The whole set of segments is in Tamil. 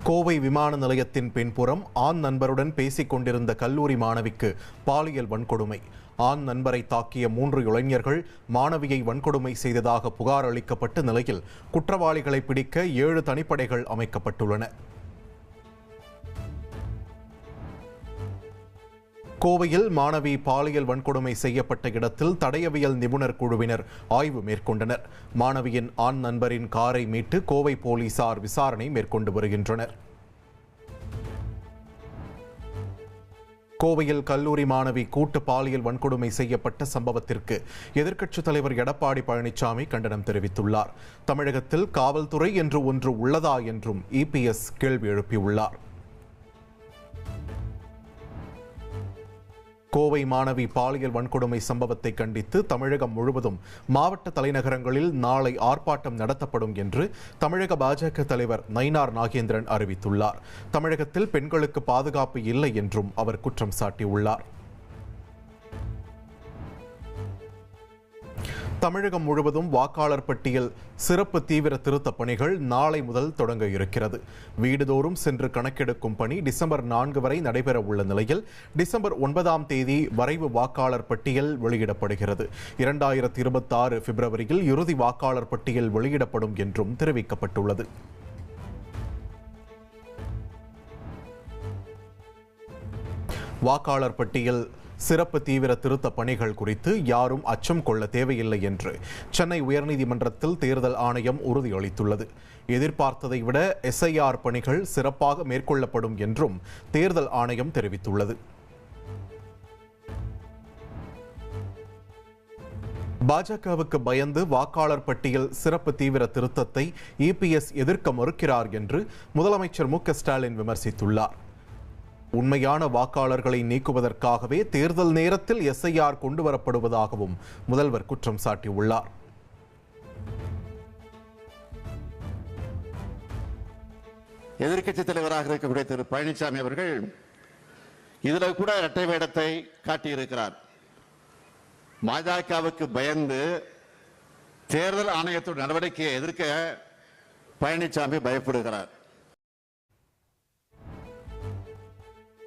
கோவை விமான நிலையத்தின் பின்புறம் ஆண் நண்பருடன் பேசிக் கொண்டிருந்த கல்லூரி மாணவிக்கு பாலியல் வன்கொடுமை. ஆண் நண்பரை தாக்கிய 3 இளைஞர்கள் மாணவியை வன்கொடுமை செய்ததாக புகார் அளிக்கப்பட்ட நிலையில் குற்றவாளிகளை பிடிக்க 7 தனிப்படைகள் அமைக்கப்பட்டுள்ளன. கோவையில் மாணவி பாலியல் வன்கொடுமை செய்யப்பட்ட இடத்தில் தடயவியல் நிபுணர் குழுவினர் ஆய்வு மேற்கொண்டனர். மாணவியின் ஆண் நண்பரின் காரை மீட்டு கோவை போலீசார் விசாரணை மேற்கொண்டு வருகின்றனர். கோவையில் கல்லூரி மாணவி கூட்டு பாலியல் வன்கொடுமை செய்யப்பட்ட சம்பவத்திற்கு எதிர்க்கட்சித் தலைவர் எடப்பாடி பழனிசாமி கண்டனம் தெரிவித்துள்ளார். தமிழகத்தில் காவல்துறை என்று ஒன்று உள்ளதா என்றும் EPS கேள்வி எழுப்பியுள்ளார். கோவை மாணவி பாலியல் வன்கொடுமை சம்பவத்தை கண்டித்து தமிழகம் முழுவதும் மாவட்ட தலைநகரங்களில் நாளை ஆர்ப்பாட்டம் நடத்தப்படும் என்று தமிழக பாஜக தலைவர் நயினார் நாகேந்திரன் அறிவித்துள்ளார். தமிழகத்தில் பெண்களுக்கு பாதுகாப்பு இல்லை என்றும் அவர் குற்றம் சாட்டியுள்ளார். தமிழகம் முழுவதும் வாக்காளர் பட்டியல் சிறப்பு தீவிர திருத்தப் பணிகள் நாளை முதல் தொடங்க இருக்கிறது. வீடுதோறும் சென்று கணக்கெடுக்கும் பணி டிசம்பர் 4 வரை நடைபெற உள்ள நிலையில் டிசம்பர் 9ஆம் தேதி வரைவு வாக்காளர் பட்டியல் வெளியிடப்படுகிறது. 2026 பிப்ரவரியில் இறுதி வாக்காளர் பட்டியல் வெளியிடப்படும் என்றும் தெரிவிக்கப்பட்டுள்ளது. வாக்காளர் பட்டியல் சிறப்பு தீவிர திருத்த பணிகள் குறித்து யாரும் அச்சம் கொள்ள தேவையில்லை என்று சென்னை உயர்நீதிமன்றத்தில் தேர்தல் ஆணையம் உறுதியளித்துள்ளது. எதிர்பார்த்ததை விட SIR பணிகள் சிறப்பாக மேற்கொள்ளப்படும் என்றும் தேர்தல் ஆணையம் தெரிவித்துள்ளது. பாஜகவுக்கு பயந்து வாக்காளர் பட்டியல் சிறப்பு தீவிர திருத்தத்தை EPS எதிர்க்க மறுக்கிறார் என்று முதலமைச்சர் MK ஸ்டாலின் விமர்சித்துள்ளார். உண்மையான வாக்காளர்களை நீக்குவதற்காகவே தேர்தல் நேரத்தில் SIR கொண்டுவரப்படுவதாகவும் முதல்வர் குற்றம் சாட்டியுள்ளார். எதிர்க்கட்சித் தலைவராக இருக்கக்கூடிய திரு பழனிசாமி அவர்கள் இதில் கூட இரட்டை வேடத்தை காட்டியிருக்கிறார். பாஜகவுக்கு பயந்து தேர்தல் ஆணையத்தோட நடவடிக்கையை எதிர்க்க பழனிசாமி பயப்படுகிறார்.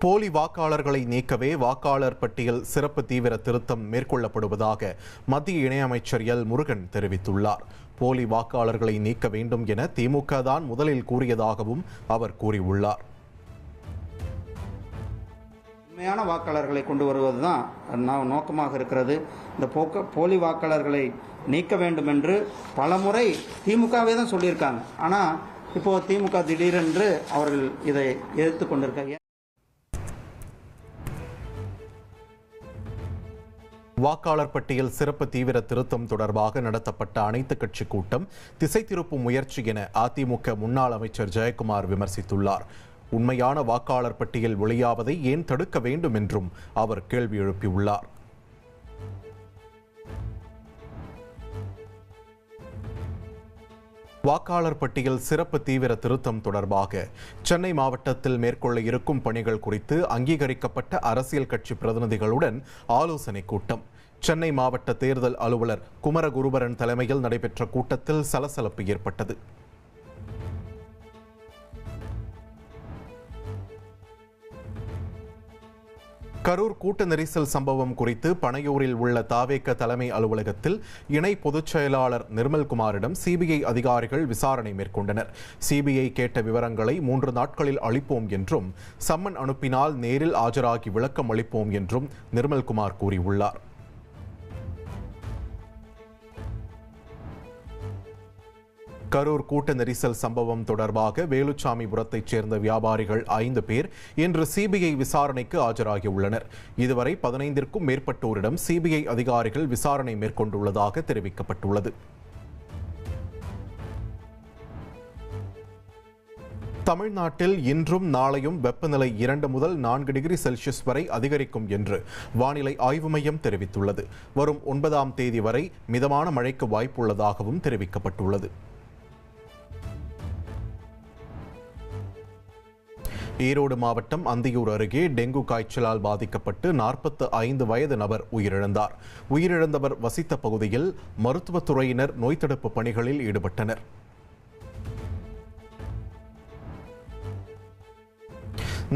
போலி வாக்காளர்களை நீக்கவே வாக்காளர் பட்டியல் சிறப்பு தீவிர திருத்தம் மேற்கொள்ளப்படுவதாக மத்திய இணையமைச்சர் L. முருகன் தெரிவித்துள்ளார். போலி வாக்காளர்களை நீக்க வேண்டும் என திமுக தான் முதலில் கூறியதாகவும் அவர் கூறியுள்ளார். உண்மையான வாக்காளர்களை கொண்டு வருவதுதான் நோக்கமாக இருக்கிறது. இந்த போலி வாக்காளர்களை நீக்க வேண்டும் என்று பலமுறை திமுகவே தான் சொல்லியிருக்காங்க. ஆனால் இப்போ திமுக திடீரென்று அவர்கள் இதை எதிர்த்து கொண்டிருக்காங்க. வாக்காளர் பட்டியல் சிறப்பு தீவிர திருத்தம் தொடர்பாக நடத்தப்பட்ட அனைத்து கட்சி கூட்டம் திசை திருப்பும் முயற்சி என அதிமுக முன்னாள் அமைச்சர் ஜெயக்குமார் விமர்சித்துள்ளார். உண்மையான வாக்காளர் பட்டியல் வெளியாவதை ஏன் தடுக்க வேண்டும் என்றும் அவர் கேள்வி எழுப்பியுள்ளார். வாக்காளர் பட்டியல் சிறப்பு தீவிர திருத்தம் தொடர்பாக சென்னை மாவட்டத்தில் மேற்கொள்ள இருக்கும் பணிகள் குறித்து அங்கீகரிக்கப்பட்ட அரசியல் கட்சி பிரதிநிதிகளுடன் ஆலோசனை கூட்டம். சென்னை மாவட்ட தேர்தல் அலுவலர் குமரகுருபரன் தலைமையில் நடைபெற்ற கூட்டத்தில் சலசலப்பு ஏற்பட்டது. கரூர் கூட்ட நெரிசல் சம்பவம் குறித்து பனையூரில் உள்ள தாவேக தலைமை அலுவலகத்தில் இணை பொதுச் செயலாளர் நிர்மல்குமாரிடம் CBI அதிகாரிகள் விசாரணை மேற்கொண்டனர். CBI கேட்ட விவரங்களை 3 நாட்களில் அளிப்போம் என்றும் சம்மன் அனுப்பினால் நேரில் ஆஜராகி விளக்கம் அளிப்போம் என்றும் நிர்மல்குமார் கூறியுள்ளார். கரூர் கூட்ட நெரிசல் சம்பவம் தொடர்பாக வேலுச்சாமிபுரத்தைச் சேர்ந்த வியாபாரிகள் 5 பேர் இன்று CBI விசாரணைக்கு ஆஜராகியுள்ளனர். இதுவரை 15ற்கும் மேற்பட்டோரிடம் CBI அதிகாரிகள் விசாரணை மேற்கொண்டுள்ளதாக தெரிவிக்கப்பட்டுள்ளது. தமிழ்நாட்டில் இன்றும் நாளையும் வெப்பநிலை 2 முதல் 4 டிகிரி செல்சியஸ் வரை அதிகரிக்கும் என்று வானிலை ஆய்வு மையம் தெரிவித்துள்ளது. வரும் 9ஆம் தேதி வரை மிதமான மழைக்கு வாய்ப்புள்ளதாகவும் தெரிவிக்கப்பட்டுள்ளது. ஈரோடு மாவட்டம் அந்தியூர் அருகே டெங்கு காய்ச்சலால் பாதிக்கப்பட்டு 45 வயது நபர் உயிரிழந்தார். உயிரிழந்தவர் வசித்த பகுதியில் மருத்துவத்துறையினர் நோய் தடுப்பு பணிகளில் ஈடுபட்டனர்.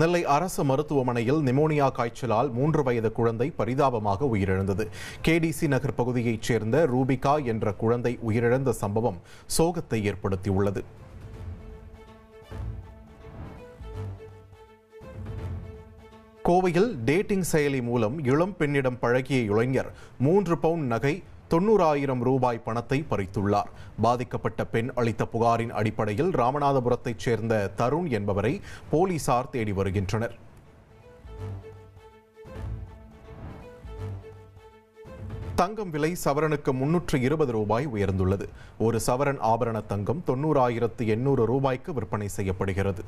நெல்லை அரசு மருத்துவமனையில் நிமோனியா காய்ச்சலால் 3 வயது குழந்தை பரிதாபமாக உயிரிழந்தது. கேடிசி நகர் பகுதியைச் சேர்ந்த ரூபிகா என்ற குழந்தை உயிரிழந்த சம்பவம் சோகத்தை ஏற்படுத்தியுள்ளது. கோவையில் டேட்டிங் செயலி மூலம் இளம் பெண்ணிடம் பழகிய இளைஞர் 3 பவுண்ட் நகை 90,000 ரூபாய் பணத்தை பறித்துள்ளார். பாதிக்கப்பட்ட பெண் அளித்த புகாரின் அடிப்படையில் ராமநாதபுரத்தைச் சேர்ந்த தருண் என்பவரை போலீசார் தேடி வருகின்றனர். தங்கம் விலை சவரனுக்கு 320 ரூபாய் உயர்ந்துள்ளது. ஒரு சவரன் ஆபரண தங்கம் 90,800 ரூபாய்க்கு விற்பனை செய்யப்படுகிறது.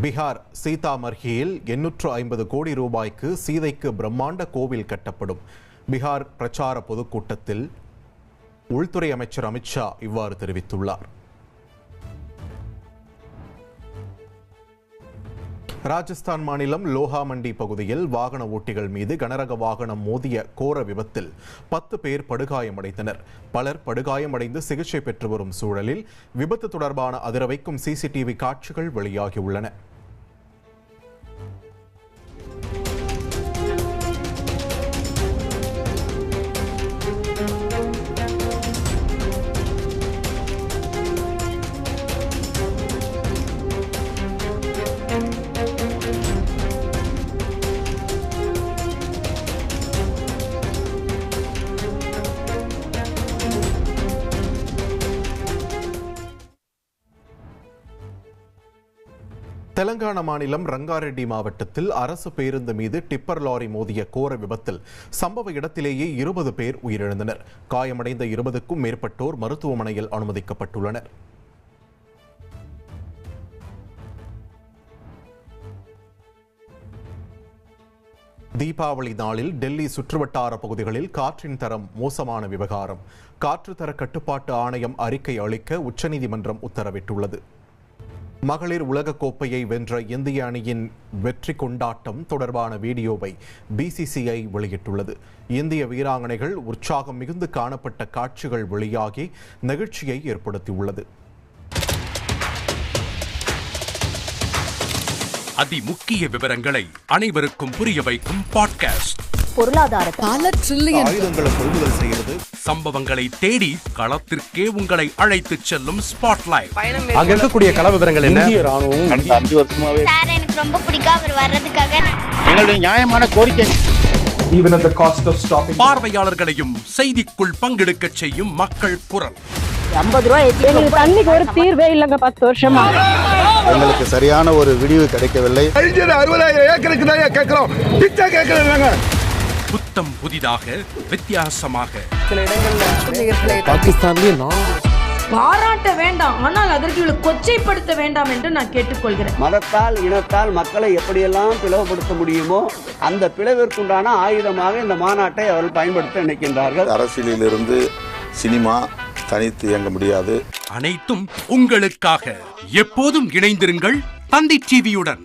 பீகார் சீதாமர்ஹியில் 850 கோடி ரூபாய்க்கு சீதைக்கு பிரம்மாண்ட கோவில் கட்டப்படும். பீகார் பிரச்சார பொதுக்கூட்டத்தில் உள்துறை அமைச்சர் அமித்ஷா இவ்வாறு தெரிவித்துள்ளார். ராஜஸ்தான் மாநிலம் லோஹா மண்டி பகுதியில் வாகன ஓட்டிகள் மீது கனரக வாகனம் மோதிய கோர விபத்தில் 10 பேர் படுகாயமடைந்தனர். பலர் படுகாயமடைந்து சிகிச்சை பெற்று வரும் சூழலில் விபத்து தொடர்பான அதிரவைக்கும் சிசிடிவி காட்சிகள் வெளியாகியுள்ளன. தெலங்கானா மாநிலம் ரங்காரெட்டி மாவட்டத்தில் அரசு பேருந்து மீது டிப்பர் லாரி மோதிய கோர விபத்தில் சம்பவ இடத்திலேயே 20 பேர் உயிரிழந்தனர். காயமடைந்த 20க்கும் மேற்பட்டோர் மருத்துவமனையில் அனுமதிக்கப்பட்டுள்ளனர். தீபாவளி நாளில் டெல்லி சுற்றுவட்டார பகுதிகளில் காற்றின் தரம் மோசமான விவகாரம். காற்றுத்தர கட்டுப்பாட்டு ஆணையம் அறிக்கை அளிக்க உச்சநீதிமன்றம் உத்தரவிட்டுள்ளது. மகளிர் உலகக்கோப்பையை வென்ற இந்திய அணியின் வெற்றி கொண்டாட்டம் தொடர்பான வீடியோவை பிசிசிஐ வெளியிட்டுள்ளது. இந்திய வீராங்கனைகள் உற்சாகம் மிகுந்து காணப்பட்ட காட்சிகள் வெளியாகி நெகிழ்ச்சியை ஏற்படுத்தியுள்ளது. அதிமுக்கிய விவரங்களை அனைவருக்கும் புரிய வைக்கும் பாட்காஸ்ட். பொருளாதார ஆயுதங்களை கொள்முதல் செய்கிறது. சம்பவங்களை தேடி களத்திற்கே உங்களை அழைத்துச் செல்லும் ஸ்பாட்லைட். அங்க இருக்கக்கூடிய கள விவரங்கள் என்ன? கடந்த 5 வருஷமாவே சார் எனக்கு ரொம்ப பிடிக்கும் அவர் வர்றதுக்காக எங்களுடைய நியாயமான கோரிக்கை. Even at the cost of stopping. பார்வையாளர்களையும் செய்திக்குள் பங்கெடுக்கச் செய்யும் மக்கள் குரல். 50 ரூபாய் எங்களுக்கு தண்ணிக்கு ஒரு தீர்வே இல்லைங்க 10 வருஷமா. எங்களுக்கு சரியான ஒரு விடிவு கிடைக்கவில்லை. 60,000 ஏக்கருக்கு தான் கேட்கிறோம், பிச்சை கேட்கறாங்க. புத்தம் புதிதாக வித்தியாசமாக பாகிஸ்தான்லயே பாராட்ட வேண்டாம், ஆனால் அதற்கு கொச்சைப்படுத்த வேண்டாம் என்று நான் கேட்டுக்கொள்கிறேன். மதத்தால் இனத்தால் மக்களை எப்படியெல்லாம் பிளவுபடுத்த முடியுமோ அந்த பிளவிற்குண்டான ஆயுதமாக இந்த மாநாட்டை அவர்கள் பயன்படுத்த நினைக்கின்றார்கள். அரசியலிலிருந்து சினிமா தனித்து இயங்க முடியாது. அனைத்தும் உங்களுக்காக. எப்போதும் இணைந்திருங்கள் தந்தி டிவியுடன்.